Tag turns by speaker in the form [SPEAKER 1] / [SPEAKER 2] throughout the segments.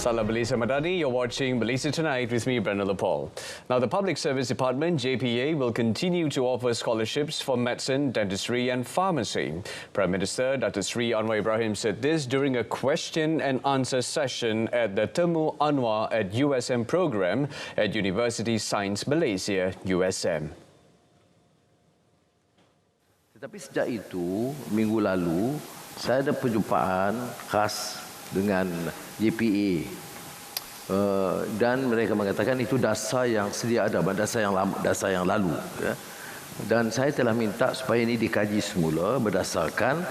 [SPEAKER 1] Salam Malaysia Madani, you're watching Malaysia Tonight with me, Brendan Paul. Now, the Public Service Department, JPA, will continue to offer scholarships for medicine, dentistry and pharmacy. Prime Minister Dr. Sri Anwar Ibrahim said this during a question and answer session at the Temu Anwar at USM program at University Science Malaysia, USM.
[SPEAKER 2] Tetapi sejak itu, minggu lalu, saya ada perjumpaan khas dengan JPA dan mereka mengatakan itu dasar yang sedia ada, dasar yang lalu. Ya. Dan saya telah minta supaya ini dikaji semula berdasarkan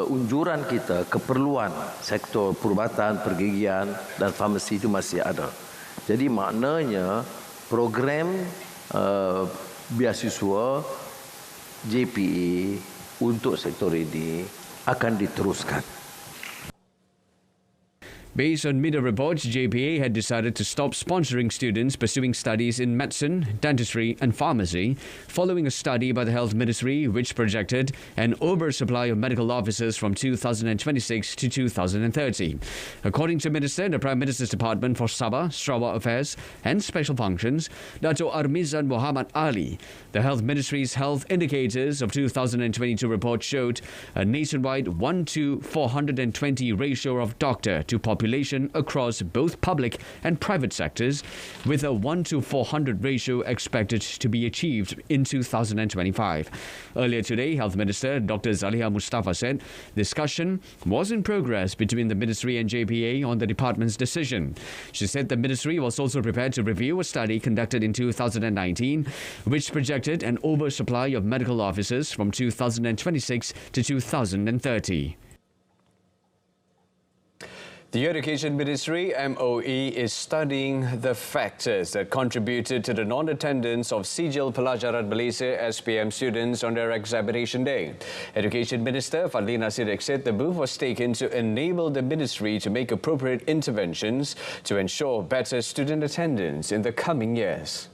[SPEAKER 2] unjuran kita, keperluan sektor perubatan, pergigian dan farmasi itu masih ada. Jadi maknanya program beasiswa JPA untuk sektor ini akan diteruskan.
[SPEAKER 1] Based on media reports, JPA had decided to stop sponsoring students pursuing studies in medicine, dentistry and pharmacy following a study by the Health Ministry which projected an oversupply of medical officers from 2026 to 2030. According to Minister, the Prime Minister's Department for Sabah, Sarawak Affairs and Special Functions, Dato' Armizan Muhammad Ali, the Health Ministry's health indicators of 2022 report showed a nationwide 1:420 ratio of doctor to population across both public and private sectors, with a 1:400 ratio expected to be achieved in 2025. Earlier today, Health Minister Dr. Zaliha Mustafa said discussion was in progress between the Ministry and JPA on the department's decision. She said the Ministry was also prepared to review a study conducted in 2019, which projected an oversupply of medical officers from 2026 to 2030. The Education Ministry, MOE, is studying the factors that contributed to the non-attendance of Sijil Pelajaran Malaysia SPM students on their examination day. Education Minister Fadlina Siddiq said the move was taken to enable the ministry to make appropriate interventions to ensure better student attendance in the coming years.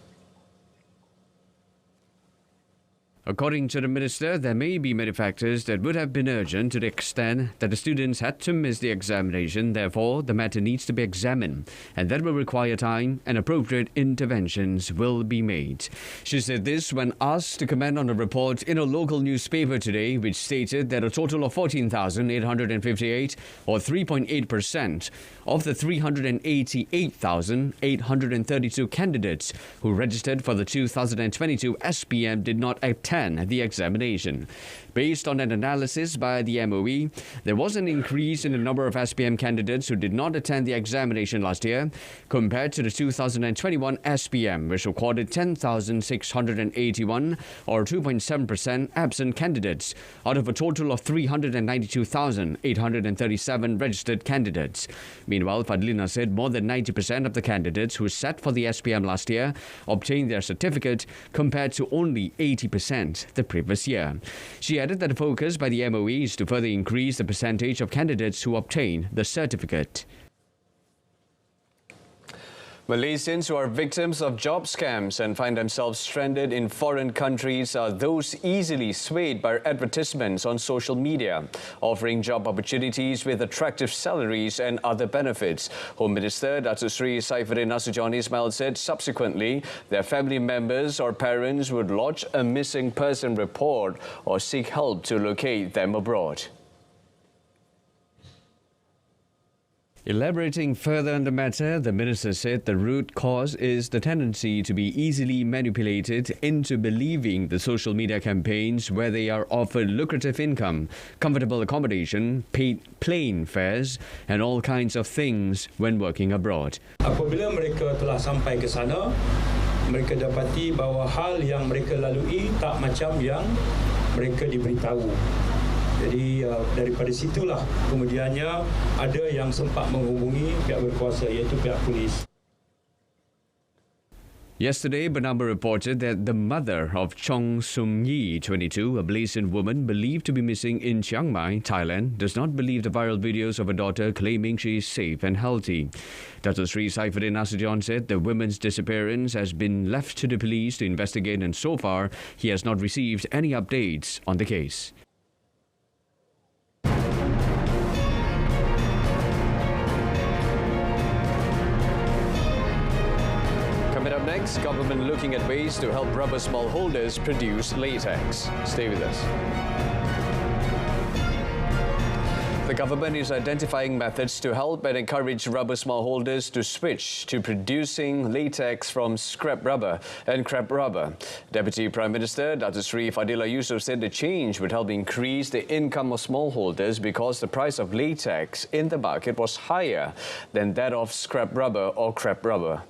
[SPEAKER 1] According to the minister, there may be many factors that would have been urgent to the extent that the students had to miss the examination. Therefore, the matter needs to be examined, and that will require time and appropriate interventions will be made. She said this when asked to comment on a report in a local newspaper today, which stated that a total of 14,858, or 3.8%, of the 388,832 candidates who registered for the 2022 SPM did not attend the examination. Based on an analysis by the MOE, there was an increase in the number of SPM candidates who did not attend the examination last year compared to the 2021 SPM, which recorded 10,681 or 2.7% absent candidates out of a total of 392,837 registered candidates. Meanwhile, Fadlina said more than 90% of the candidates who sat for the SPM last year obtained their certificate compared to only 80% the previous year. She added that the focus by the MOE is to further increase the percentage of candidates who obtain the certificate. Malaysians who are victims of job scams and find themselves stranded in foreign countries are those easily swayed by advertisements on social media, offering job opportunities with attractive salaries and other benefits. Home Minister Datuk Sri Saifuddin Nasution Ismail said subsequently their family members or parents would lodge a missing person report or seek help to locate them abroad. Elaborating further on the matter, the minister said the root cause is the tendency to be easily manipulated into believing the social media campaigns where they are offered lucrative income, comfortable accommodation, paid plane fares and all kinds of things when working abroad.
[SPEAKER 3] Apabila mereka telah sampai ke sana, mereka dapati bahawa hal yang mereka lalui tak macam yang mereka diberitahu. Jadi daripada situlah kemudiannya ada yang sempat menghubungi pihak berkuasa iaitu pihak polis.
[SPEAKER 1] Yesterday, Bernama reported that the mother of Chong Sum Yi, 22, a Malaysian woman believed to be missing in Chiang Mai, Thailand, does not believe the viral videos of her daughter claiming she is safe and healthy. Datuk Sri Saifuddin Nasution said the woman's disappearance has been left to the police to investigate, and so far he has not received any updates on the case. Coming up next, government looking at ways to help rubber smallholders produce latex. Stay with us. The government is identifying methods to help and encourage rubber smallholders to switch to producing latex from scrap rubber and crab rubber. Deputy Prime Minister Datuk Seri Fadillah Yusof said the change would help increase the income of smallholders because the price of latex in the market was higher than that of scrap rubber or crab rubber.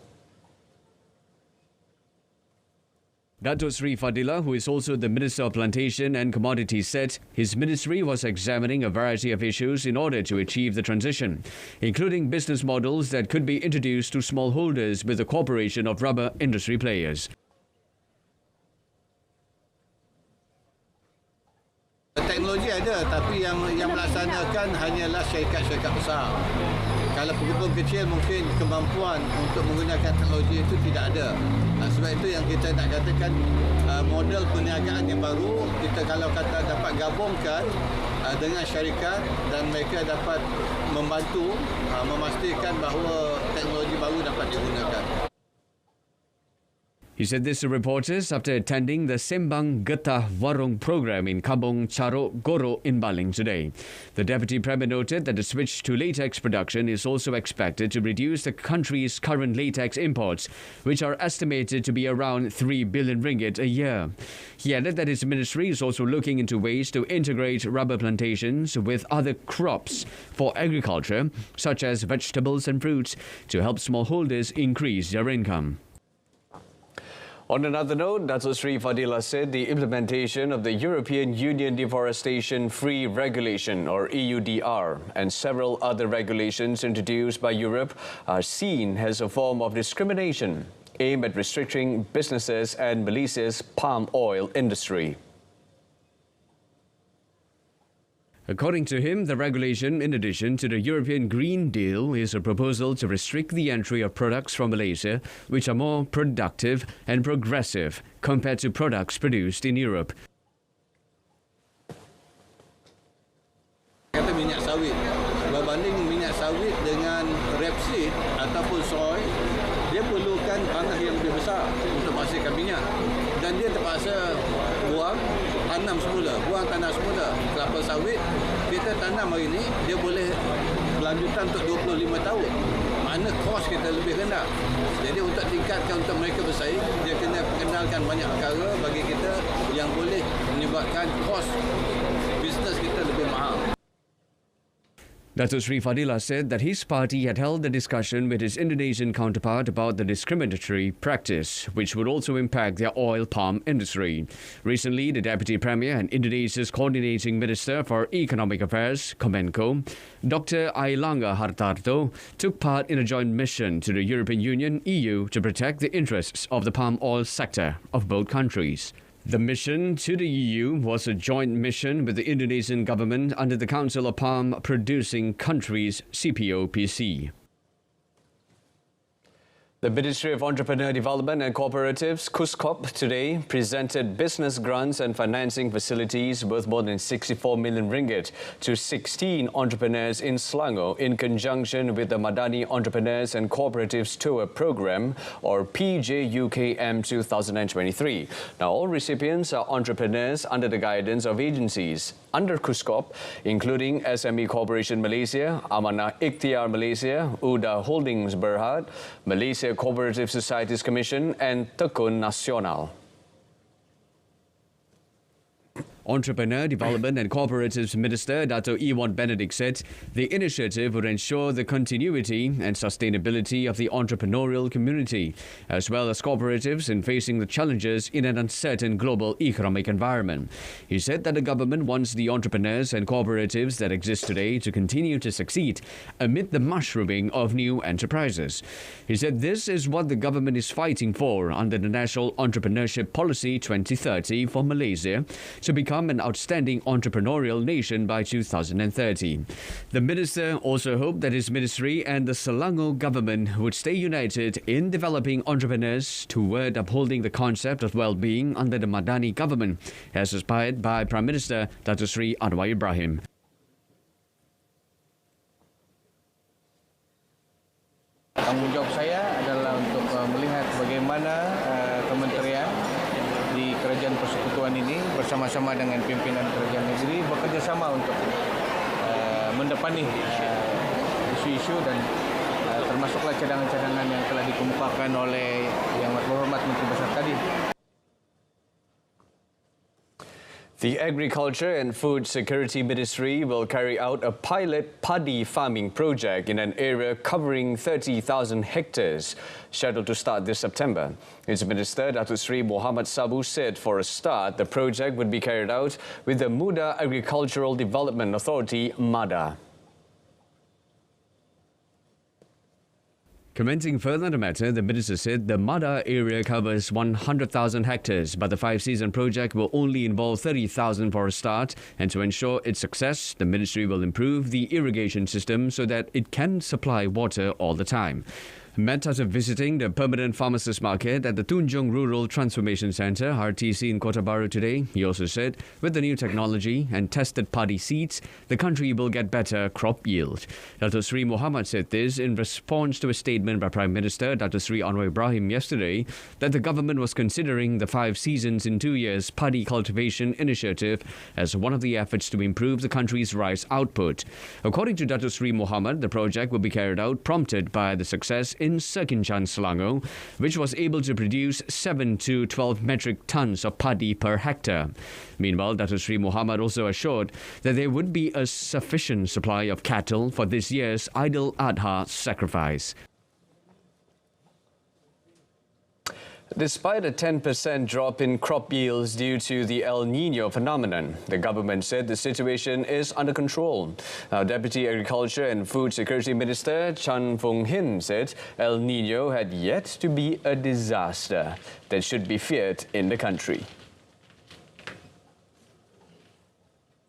[SPEAKER 1] Datuk Seri Fadillah, who is also the Minister of Plantation and Commodities, said his ministry was examining a variety of issues in order to achieve the transition, including business models that could be introduced to smallholders with the cooperation of rubber industry players.
[SPEAKER 4] Teknologi ada, tapi yang melaksanakan hanyalah syarikat-syarikat besar. Kalau pekebun kecil mungkin kemampuan untuk menggunakan teknologi itu tidak ada. Sebab itu yang kita nak katakan model perniagaan yang baru, kita kalau kata dapat gabungkan dengan syarikat dan mereka dapat membantu memastikan bahawa teknologi baru dapat digunakan.
[SPEAKER 1] He said this to reporters after attending the Sembang Getah Warung program in Kampung Carok Goro in Baling today. The Deputy Premier noted that the switch to latex production is also expected to reduce the country's current latex imports, which are estimated to be around 3 billion ringgit a year. He added that his ministry is also looking into ways to integrate rubber plantations with other crops for agriculture, such as vegetables and fruits, to help smallholders increase their income. On another note, Datuk Seri Fadillah said the implementation of the European Union Deforestation-Free Regulation, or EUDR, and several other regulations introduced by Europe are seen as a form of discrimination aimed at restricting businesses and Malaysia's palm oil industry. According to him, the regulation, in addition to the European Green Deal, is a proposal to restrict the entry of products from Malaysia which are more productive and progressive compared to products produced in Europe.
[SPEAKER 4] Kata minyak sawit, berbanding minyak sawit dengan rapeseed ataupun soy, dia perlukan tanah yang lebih besar untuk menghasilkan minyak. Dan dia terpaksa buang tanah semula. Kelapa sawit, kita tanam hari ini, dia boleh berlanjutan untuk 25 tahun. Mana kos kita lebih rendah. Jadi untuk tingkatkan untuk mereka bersaing, dia kena perkenalkan banyak perkara bagi kita yang boleh menyebabkan kos bisnes kita lebih mahal.
[SPEAKER 1] Datuk Seri Fadillah said that his party had held a discussion with his Indonesian counterpart about the discriminatory practice, which would also impact their oil palm industry. Recently, the Deputy Premier and Indonesia's Coordinating Minister for Economic Affairs, Kemenko, Dr. Airlangga Hartarto, took part in a joint mission to the European Union, EU, to protect the interests of the palm oil sector of both countries. The mission to the EU was a joint mission with the Indonesian government under the Council of Palm Producing Countries, CPOPC. The Ministry of Entrepreneur Development and Cooperatives, KUSCOP, today presented business grants and financing facilities worth more than 64 million ringgit to 16 entrepreneurs in Selangor in conjunction with the Madani Entrepreneurs and Cooperatives Tour Program, or PJUKM 2023. Now, all recipients are entrepreneurs under the guidance of agencies under KUSCOP, including SME Corporation Malaysia, Amanah Ikhtiar Malaysia, UDA Holdings Berhad, Malaysia Cooperative Societies Commission and Tekun Nasional. Entrepreneur Development and Cooperatives Minister Dato' Iwan Benedict said the initiative would ensure the continuity and sustainability of the entrepreneurial community, as well as cooperatives in facing the challenges in an uncertain global economic environment. He said that the government wants the entrepreneurs and cooperatives that exist today to continue to succeed amid the mushrooming of new enterprises. He said this is what the government is fighting for under the National Entrepreneurship Policy 2030 for Malaysia to become an outstanding entrepreneurial nation by 2030. The minister also hoped that his ministry and the Selangor government would stay united in developing entrepreneurs toward upholding the concept of well-being under the Madani government, as aspired by Prime Minister Datuk Seri Anwar Ibrahim.
[SPEAKER 5] Tanggungjawab saya adalah untuk melihat bagaimana mana kementerian di Kerajaan Persekutuan ini bersama-sama dengan pimpinan kerajaan negeri bekerjasama untuk mendepani isu-isu dan termasuklah cadangan-cadangan yang telah dikemukakan oleh Yang Berhormat Menteri Besar tadi.
[SPEAKER 1] The Agriculture and Food Security Ministry will carry out a pilot paddy farming project in an area covering 30,000 hectares, scheduled to start this September. Its Minister, Datuk Seri Muhammad Sabu, said for a start, the project would be carried out with the Muda Agricultural Development Authority, MADA. Commenting further on the matter, the minister said the Mada area covers 100,000 hectares, but the 5-season project will only involve 30,000 for a start, and to ensure its success, the ministry will improve the irrigation system so that it can supply water all the time. Met after visiting the permanent pharmacist market at the Tunjung Rural Transformation Centre, RTC in Kota Baru today, he also said, with the new technology and tested paddy seeds, the country will get better crop yield. Datuk Seri Muhammad said this in response to a statement by Prime Minister Datuk Seri Anwar Ibrahim yesterday that the government was considering the 5 seasons in 2 years paddy cultivation initiative as one of the efforts to improve the country's rice output. According to Datuk Seri Muhammad, the project will be carried out prompted by the success in Sekinchan, Selangor, which was able to produce 7 to 12 metric tons of paddy per hectare. Meanwhile, Datuk Seri Muhammad also assured that there would be a sufficient supply of cattle for this year's Idul Adha sacrifice. Despite a 10% drop in crop yields due to the El Niño phenomenon, the government said the situation is under control. Deputy Agriculture and Food Security Minister Chan Fung Hin said El Niño had yet to be a disaster that should be feared in the country.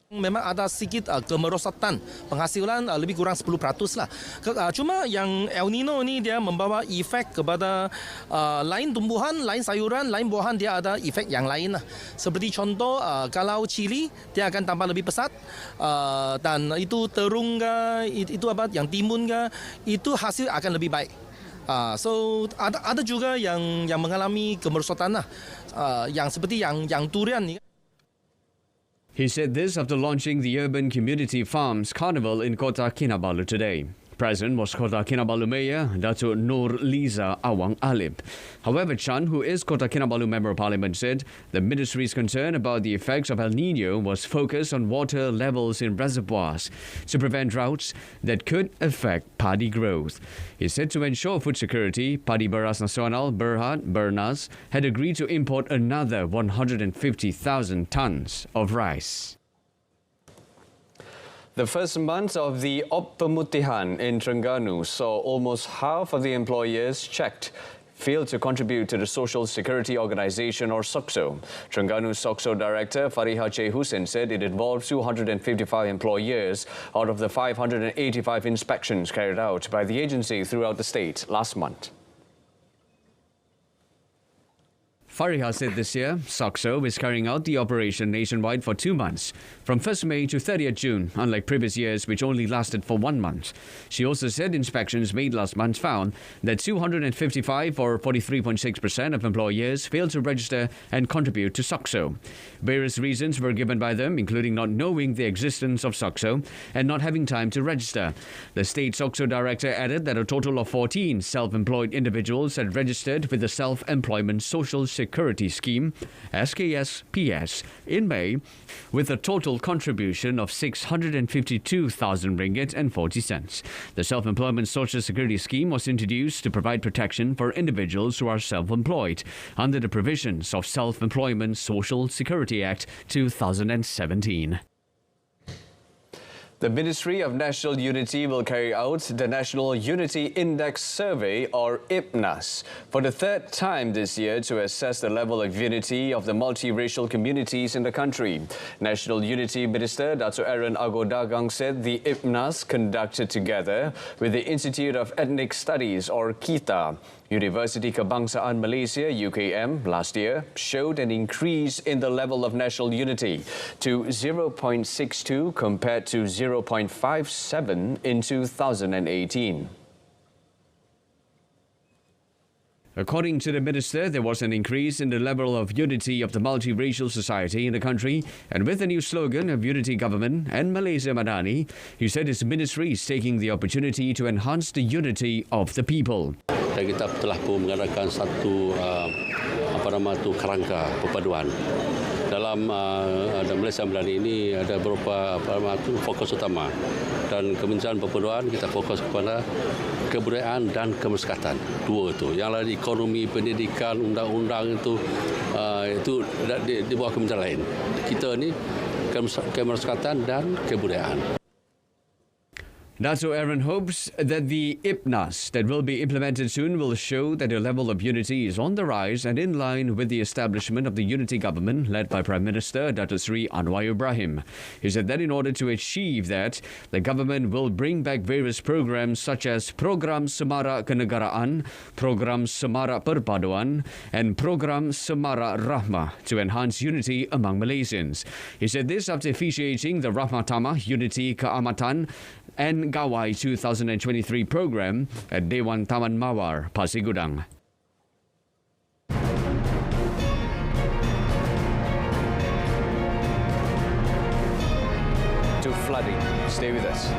[SPEAKER 6] Memang ada sedikit kemerosotan penghasilan lebih kurang 10% lah. Cuma yang El Nino ni dia membawa efek kepada lain tumbuhan, lain sayuran, lain buahan, dia ada efek yang lain lah. Seperti contoh kalau cili dia akan tambah lebih pesat dan itu terung ke, itu apa yang timun ke, itu hasil akan lebih baik. So ada juga yang mengalami kemerosotan lah. Yang seperti yang durian ni.
[SPEAKER 1] He said this after launching the Urban Community Farms Carnival in Kota Kinabalu today. Present was Kota Kinabalu Mayor Datuk Nur Liza Awang Alip. However, Chan, who is Kota Kinabalu Member of Parliament, said the ministry's concern about the effects of El Niño was focused on water levels in reservoirs to prevent droughts that could affect paddy growth. He said to ensure food security, Paddy Beras Nasional Berhad Bernas had agreed to import another 150,000 tons of rice. The first month of the Pemutihan in Terengganu saw almost half of the employers checked failed to contribute to the Social Security Organisation or SOCSO. Terengganu SOCSO Director Fariha J. Hussein said it involved 255 employers out of the 585 inspections carried out by the agency throughout the state last month. Fariha said this year, SOCSO is carrying out the operation nationwide for 2 months, from 1st May to 30th June, unlike previous years which only lasted for 1 month. She also said inspections made last month found that 255 or 43.6% of employers failed to register and contribute to SOCSO. Various reasons were given by them, including not knowing the existence of SOCSO and not having time to register. The state SOCSO director added that a total of 14 self-employed individuals had registered with the Self-Employment Social Security Scheme, SKSPS, in May, with a total contribution of 652,000 ringgit and 40 cents. The Self-Employment Social Security Scheme was introduced to provide protection for individuals who are self-employed under the provisions of Self-Employment Social Security Act 2017. The Ministry of National Unity will carry out the National Unity Index Survey, or IPNAS, for the 3rd time this year to assess the level of unity of the multiracial communities in the country. National Unity Minister Datuk Aaron Agodagang said the IPNAS, conducted together with the Institute of Ethnic Studies, or KITA, University Kebangsaan Malaysia UKM last year, showed an increase in the level of national unity to 0.62 compared to 0.57 in 2018. According to the minister, there was an increase in the level of unity of the multiracial society in the country, and with the new slogan of Unity Government and Malaysia Madani, he said his ministry is taking the opportunity to enhance the unity of the people.
[SPEAKER 7] Dan kita telah pun mengadakan satu kerangka perpaduan. Dalam Malaysia Madani ini ada beberapa fokus utama, dan Kementerian Perpaduan kita fokus kepada kebudayaan dan kemasyarakatan. Dua itu. Yang lain ekonomi, pendidikan, undang-undang itu di bawah kementerian lain. Kita ini kemasyarakatan dan kebudayaan.
[SPEAKER 1] Dato' Aaron hopes that the IPNAS that will be implemented soon will show that the level of unity is on the rise and in line with the establishment of the unity government led by Prime Minister Dato' Sri Anwar Ibrahim. He said that in order to achieve that, the government will bring back various programs such as Program Semara Kenegaraan, Program Semara Perpaduan, and Program Semara Rahmah to enhance unity among Malaysians. He said this after officiating the Rahmah Tamah Unity Keamatan and Gawai 2023 program at Dewan Taman Mawar, Pasir Gudang. To flooding. Stay with us.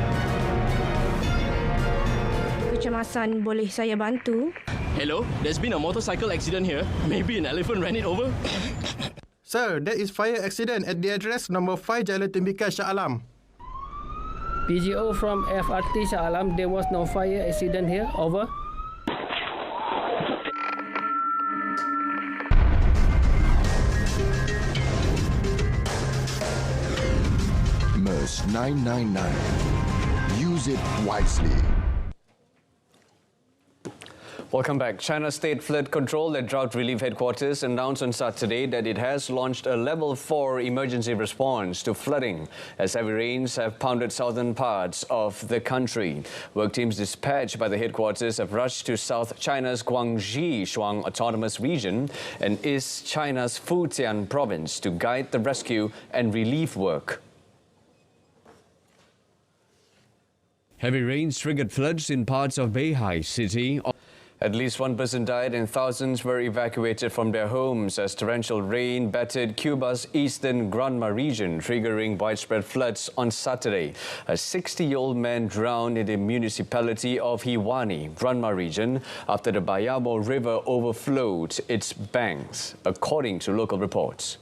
[SPEAKER 8] Kecemasan, boleh saya bantu?
[SPEAKER 9] Hello, there's been a motorcycle accident here. Maybe an elephant ran it over.
[SPEAKER 10] Sir, there is fire accident at the address number 5 Jalan Tembikar Shah Alam.
[SPEAKER 11] PGO from FRT Shah Alam, there was no fire accident here, over.
[SPEAKER 12] MERS 999. Use it wisely.
[SPEAKER 1] Welcome back. China's State Flood Control and Drought Relief Headquarters announced on Saturday that it has launched a Level 4 emergency response to flooding as heavy rains have pounded southern parts of the country. Work teams dispatched by the headquarters have rushed to South China's Guangxi Shuang Autonomous Region and East China's Fujian Province to guide the rescue and relief work. Heavy rains triggered floods in parts of Beihai City. At least one person died and thousands were evacuated from their homes as torrential rain battered Cuba's eastern Granma region, triggering widespread floods on Saturday. A 60-year-old man drowned in the municipality of Hiwani, Granma region, after the Bayamo River overflowed its banks, according to local reports.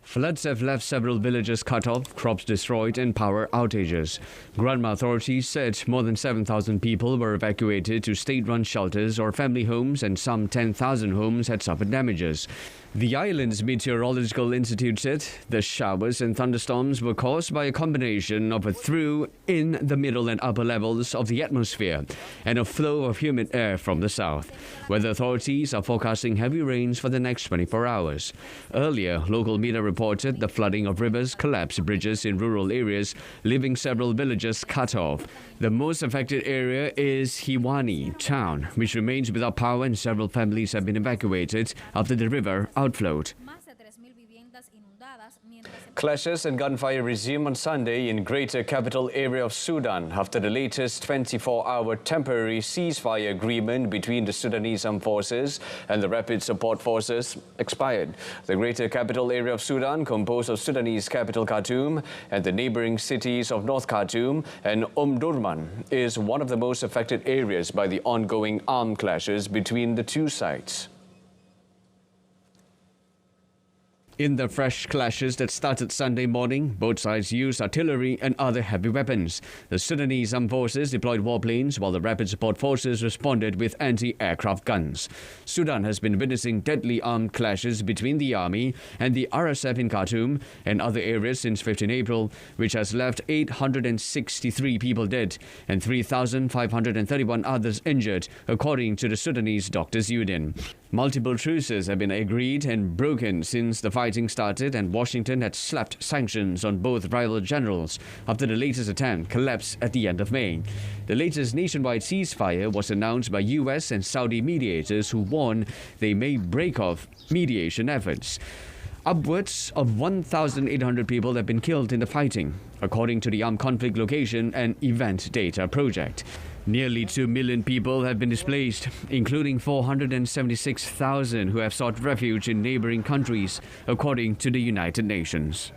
[SPEAKER 1] Floods have left several villages cut off, crops destroyed and power outages. Granma authorities said more than 7,000 people were evacuated to state-run shelters or family homes and some 10,000 homes had suffered damages. The island's Meteorological Institute said the showers and thunderstorms were caused by a combination of a through in the middle and upper levels of the atmosphere and a flow of humid air from the south. Weather authorities are forecasting heavy rains for the next 24 hours. Earlier, local media reported the flooding of rivers collapsed bridges in rural areas, leaving several villages cut off. The most affected area is Hiwani town, which remains without power, and several families have been evacuated after the river outflowed. Clashes and gunfire resumed on Sunday in Greater Capital Area of Sudan after the latest 24-hour temporary ceasefire agreement between the Sudanese Armed Forces and the Rapid Support Forces expired. The Greater Capital Area of Sudan, composed of Sudanese capital Khartoum and the neighboring cities of North Khartoum and Durman, is one of the most affected areas by the ongoing armed clashes between the two sides. In the fresh clashes that started Sunday morning, both sides used artillery and other heavy weapons. The Sudanese Armed Forces deployed warplanes while the Rapid Support Forces responded with anti-aircraft guns. Sudan has been witnessing deadly armed clashes between the army and the RSF in Khartoum and other areas since 15 April, which has left 863 people dead and 3,531 others injured, according to the Sudanese Doctors Union. Multiple truces have been agreed and broken since the fighting started, and Washington had slapped sanctions on both rival generals after the latest attempt collapsed at the end of May. The latest nationwide ceasefire was announced by US and Saudi mediators who warned they may break off mediation efforts. Upwards of 1,800 people have been killed in the fighting, according to the Armed Conflict Location and Event Data Project. Nearly 2 million people have been displaced, including 476,000 who have sought refuge in neighboring countries, according to the United Nations.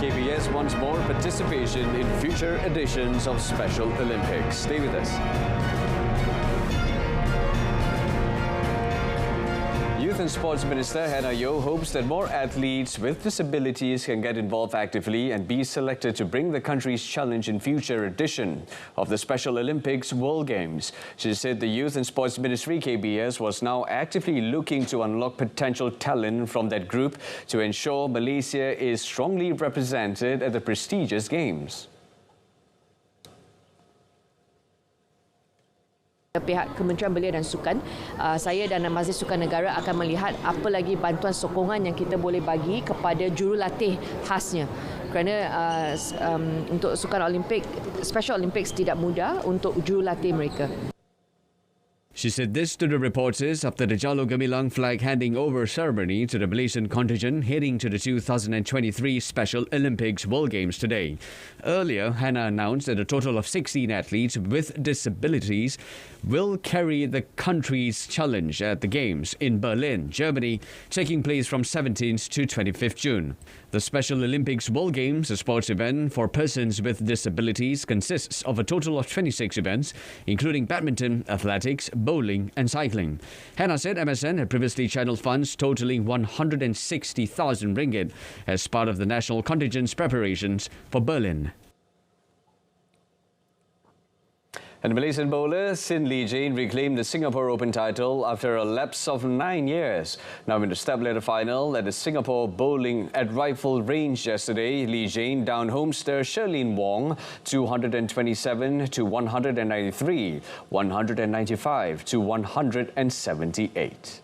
[SPEAKER 13] KBS wants more participation in future editions of Special Olympics. Stay with us. Youth and Sports Minister Hannah Yeoh hopes that more athletes with disabilities can get involved actively and be selected to bring the country's challenge in future edition of the Special Olympics World Games. She said the Youth and Sports Ministry KBS was now actively looking to unlock potential talent from that group to ensure Malaysia is strongly represented at the prestigious Games.
[SPEAKER 14] Pihak Kementerian Belia dan Sukan, saya dan Majlis Sukan Negara akan melihat apa lagi bantuan sokongan yang kita boleh bagi kepada jurulatih khasnya. Kerana untuk Sukan Olimpik, Special Olympics tidak mudah untuk jurulatih mereka.
[SPEAKER 1] She said this to the reporters after the Jalo Gemilang flag handing over ceremony to the Malaysian contingent heading to the 2023 Special Olympics World Games today. Earlier, Hannah announced that a total of 16 athletes with disabilities will carry the country's challenge at the Games in Berlin, Germany, taking place from 17th to 25th June. The Special Olympics World Games, a sports event for persons with disabilities, consists of a total of 26 events, including badminton, athletics, bowling and cycling. Hannah said MSN had previously channeled funds totaling 160,000 ringgit as part of the national contingent's preparations for Berlin.
[SPEAKER 13] And Malaysian bowler Sin Lee Jane reclaimed the Singapore Open title after a lapse of 9 years. Now in the step-ladder final at the Singapore Bowling at Rifle Range yesterday, Lee Jane downed homester Shirlene Wong 227 to 193, 195 to 178.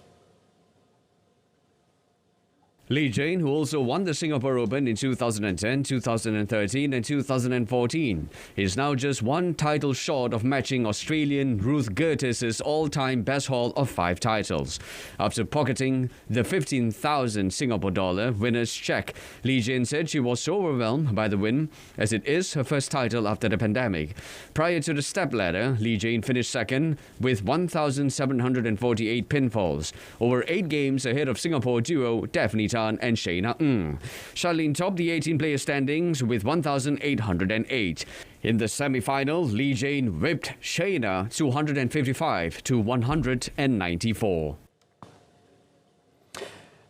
[SPEAKER 1] Lee Jane, who also won the Singapore Open in 2010, 2013 and 2014, is now just one title short of matching Australian Ruth Gertis's all-time best haul of 5 titles. After pocketing the 15,000 Singapore dollar winner's cheque, Lee Jane said she was so overwhelmed by the win as it is her first title after the pandemic. Prior to the stepladder, Lee Jane finished second with 1,748 pinfalls, over 8 games ahead of Singapore duo Daphne and Shayna Ng. Charlene topped the 18-player standings with 1,808. In the semi-final, Lee Jane whipped Shayna 255 to 194.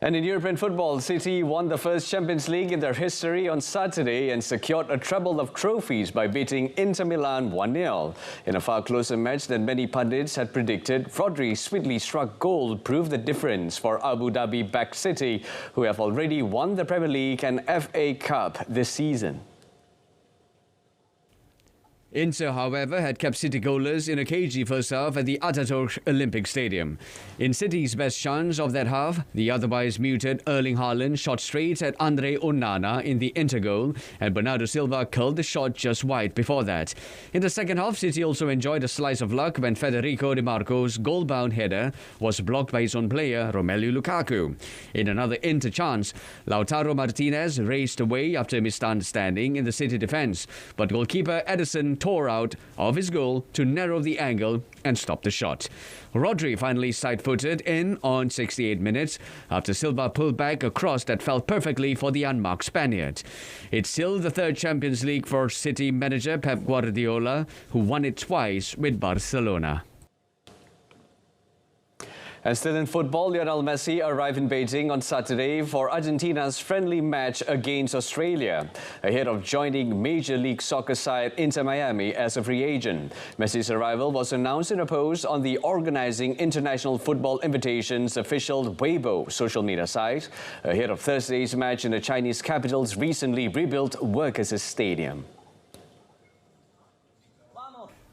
[SPEAKER 13] And in European football, City won the first Champions League in their history on Saturday and secured a treble of trophies by beating Inter Milan 1-0. In a far closer match than many pundits had predicted, Rodri's sweetly struck goal proved the difference for Abu Dhabi-backed City, who have already won the Premier League and FA Cup this season.
[SPEAKER 1] Inter, however, had kept City goalless in a cagey first half at the Ataturk Olympic Stadium. In City's best chance of that half, the otherwise muted Erling Haaland shot straight at Andre Onana in the Inter goal, and Bernardo Silva curled the shot just wide before that. In the second half, City also enjoyed a slice of luck when Federico Di Marco's goal-bound header was blocked by his own player, Romelu Lukaku. In another Inter chance, Lautaro Martinez raced away after a misunderstanding in the City defence, but goalkeeper Edison tore out of his goal to narrow the angle and stop the shot. Rodri finally side-footed in on 68 minutes after Silva pulled back a cross that fell perfectly for the unmarked Spaniard. It's still the third Champions League for City manager Pep Guardiola, who won it twice with Barcelona.
[SPEAKER 13] And still in football, Lionel Messi arrived in Beijing on Saturday for Argentina's friendly match against Australia, ahead of joining Major League Soccer side Inter Miami as a free agent. Messi's arrival was announced in a post on the Organizing International Football Invitation's official Weibo social media site, ahead of Thursday's match in the Chinese capital's recently rebuilt Workers' Stadium.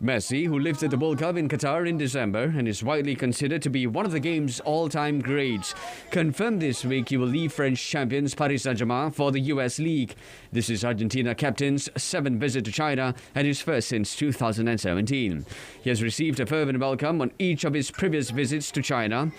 [SPEAKER 1] Messi, who lived at the World Cup in Qatar in December and is widely considered to be one of the game's all-time greats, confirmed this week he will leave French champions Paris Saint-Germain for the US League. This is Argentina captain's 7th visit to China and his first since 2017. He has received a fervent welcome on each of his previous visits to China,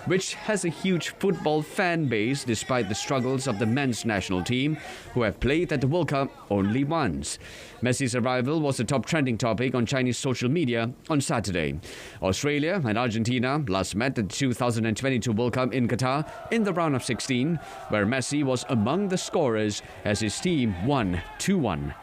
[SPEAKER 1] which has a huge football fan base despite the struggles of the men's national team, who have played at the World Cup only once. Messi's arrival was a top trending topic on Chinese social media on Saturday. Australia and Argentina last met at the 2022 World Cup in Qatar in the round of 16, where Messi was among the scorers as his team won 2-1.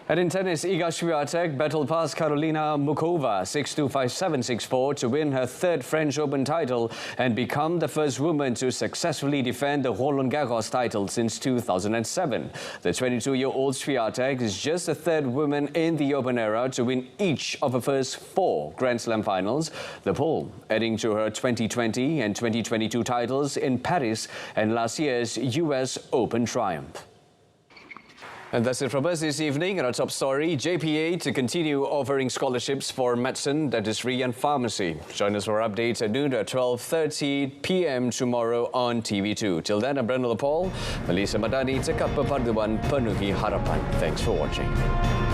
[SPEAKER 13] And in tennis, Iga Swiatek battled past Karolina Mukova 6-2, 5-7, 6-4 to win her third French Open title and become the first woman to successfully defend the Roland Garros title since 2007. The 22-year-old Swiatek is just the third woman in the Open era to win each of her first 4 Grand Slam finals. The pole adding to her 2020 and 2022 titles in Paris and last year's US Open triumph. And that's it from us this evening. And our top story, JPA to continue offering scholarships for medicine, dentistry and pharmacy. Join us for updates at noon at 12:30 p.m. tomorrow on TV2. Till then, I'm Brendan Paul. Malaysia Madani, cekap perpaduan penuhi harapan. Thanks for watching.